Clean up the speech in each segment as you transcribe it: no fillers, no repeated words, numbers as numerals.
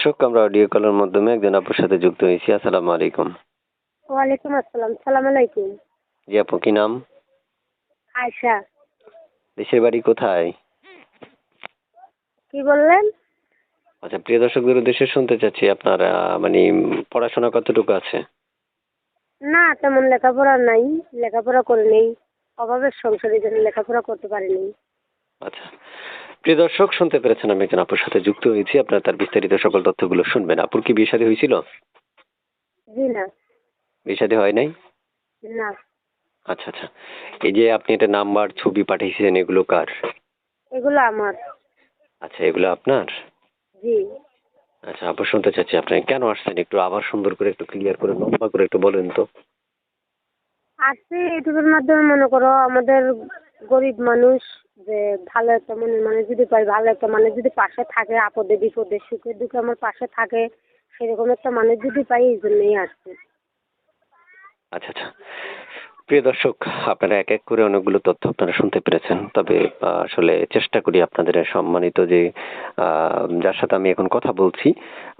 দর্শক, আমরা অডিও কলের মাধ্যমে একজন আপুর সাথে যুক্ত হয়েছি। আসসালামু আলাইকুম। ওয়ালাইকুম আসসালাম। সালাম আলাইকুম। জি আপু, কি নাম? আয়শা। দেশের বাড়ি কোথায়? কি বললেন? আচ্ছা, প্রিয় দর্শকদের উদ্দেশ্যে শুনতে চাচ্ছি আপনার মানে পড়াশোনা কতটুকু আছে? না, তেমন লেখাপড়া নাই। লেখাপড়া করে নেই। অভাবের সংসারে জন্য লেখাপড়া করতে পারিনি। আচ্ছা, প্রিয় দর্শক শুনতে পেরেছেন, আমি একজন আপুর সাথে যুক্ত হয়েছি। আপনারা তার বিস্তারিত সকল তথ্যগুলো শুনবেন। আপুর কি বিয়ে শাদী হয়েছিল? জি না। বিয়ে শাদী হয় নাই? না। আচ্ছা আচ্ছা, এই যে আপনি একটা নাম্বার ছবি পাঠিয়েছেন, এগুলো কার? এগুলো আমার। আচ্ছা, এগুলো আপনার? জি। আচ্ছা আপু, শুনতে চাচ্ছি আপনি কেন আসছেন, একটু আবার সুন্দর করে একটু ক্লিয়ার করে লম্বা করে একটু বলেন তো। আসছে ইউটিউবের মাধ্যমে, মনে করো আমাদের গরিব মানুষ, যে ভালো একটা মনের মানুষ যদি পাই, ভালো একটা মানুষ যদি পাশে থাকে, আপদে বিপদে সুখে দুঃখে আমার পাশে থাকে, সেরকম একটা মানুষ যদি পাই, এই জন্যই আসছে। আচ্ছা আচ্ছা, প্রিয় দর্শক, আপনারা এক এক করে অনেকগুলো তথ্য আপনারা শুনতে পেরেছেন। তবে আসলে চেষ্টা করি আপনাদের সম্মানিত যে যার সাথে আমি এখন কথা বলছি,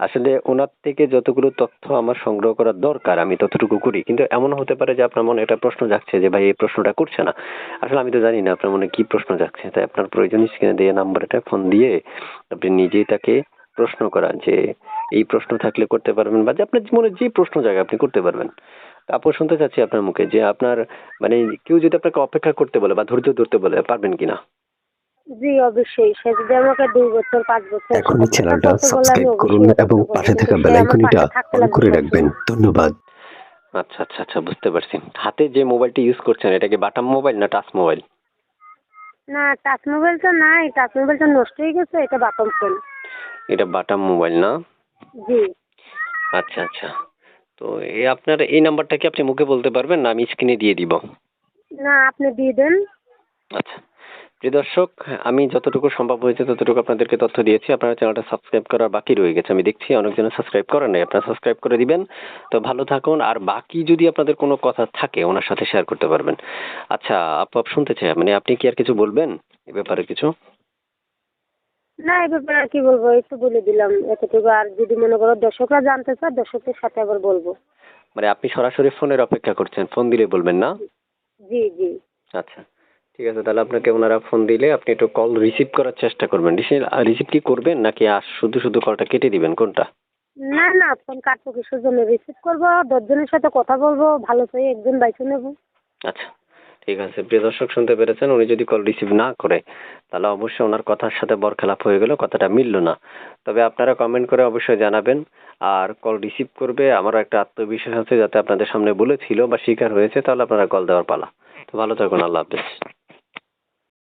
আসলে ওনার থেকে যতগুলো তথ্য আমার সংগ্রহ করার দরকার আমি ততটুকু করি। কিন্তু এমন হতে পারে যে আপনার মনে একটা প্রশ্ন জাগছে যে ভাই এই প্রশ্নটা করছে না। আসলে আমি তো জানি না আপনার মনে কি প্রশ্ন জাগছে, তাই আপনার প্রয়োজন স্ক্রিনে দিয়ে নাম্বারটা ফোন দিয়ে আপনি নিজেই তাকে প্রশ্ন করান যে এই প্রশ্ন থাকলে করতে পারবেন, বা যে আপনার মনে যে প্রশ্ন জাগে আপনি করতে পারবেন। আপু, শুনতে চাচ্ছি আপনার মুখে যে আপনার মানে কেউ যদি আপনাকে অপেক্ষা করতে বলে বা ধৈর্য ধরতে বলে, পারবেন কিনা? জি, অবশ্যই। সে যদি আমাকে ২ বছর ৫ বছর এখনই অপেক্ষা চ্যানেলটা করতে বলে, আমি সাবস্ক্রাইব করুন অবশ্যই এবং অপেক্ষা করব। পাশে কিন্তু থাকা সে বেল আমার আইকনটা পাশে থাকতে অন লাগবে করে ১ম। রাখবেন। ধন্যবাদ। আচ্ছা আচ্ছা আচ্ছা, বুঝতে পারছি। হাতে যে মোবাইলটি ইউজ করছেন এটা কি বাটাম মোবাইল না টাচ মোবাইল? না, টাচ মোবাইলটা নাই। টাচ মোবাইলটা নষ্ট হয়ে গেছে। এটা বাটন ফোন। এটা বাটাম মোবাইল না? জি। আচ্ছা আচ্ছা, তো আপনার এই নাম্বারটা কি আপনি মুখে বলতে পারবেন না আমি স্ক্রিনে দিয়ে দিব? না, আপনি দিয়ে দেন। আচ্ছা, প্রিয় দর্শক, আমি যতটুকু সম্ভব হয়েছে ততটুকু আপনাদেরকে তথ্য দিয়েছি। আপনারা চ্যানেলটা সাবস্ক্রাইব করার বাকি রয়ে গেছে, আমি দেখছি অনেকজনের সাবস্ক্রাইব করেন নাই। আপনারা সাবস্ক্রাইব করে দিবেন। তো ভালো থাকুন, আর বাকি যদি আপনাদের কোনো কথা থাকে ওনার সাথে শেয়ার করতে পারবেন। আচ্ছা আপু, শুনতে চাই মানে আপনি কি আর কিছু বলবেন এ ব্যাপারে কিছু? না, এই ব্যাপারে আর কি বলবো, একটু বলে দিলাম এতটুকু। আর যদি মনে করো দর্শকরা জানতে চায়, দর্শকদের সাথে আবার বলবো। মানে আপনি সরাসরি ফোনের অপেক্ষা করছেন, ফোন দিলে বলবেন না? জি, জি। আচ্ছা, ঠিক আছে, তাহলে আপনাকে ওনারা ফোন দিলে আপনি একটু কল রিসিভ করার চেষ্টা করবেন। রিসিভ কি করবেন নাকি শুধু শুধু কলটা কেটে দিবেন, কোনটা? না, না, ফোন কাটবো কিসের জন্য? রিসিভ করবো, ১০ জনের সাথে কথা বলবো, ভালো চাই একজন বাইছে নেবো। আচ্ছা, ঠিক আছে। প্রিয় দর্শক, শুনতে পেরেছেন, উনি যদি কল রিসিভ না করে তাহলে অবশ্যই ওনার কথার সাথে বরখেলাপ হয়ে গেল, কথাটা মিলল না। তবে আপনারা কমেন্ট করে অবশ্যই জানাবেন। আর কল রিসিভ করবে আমারও একটা আত্মবিশ্বাস আছে, যাতে আপনাদের সামনে বলেছিল বা স্বীকার হয়েছে, তাহলে আপনারা কল দেওয়ার পালা। তো ভালো থাকুন, আল্লাহ হাফেজ।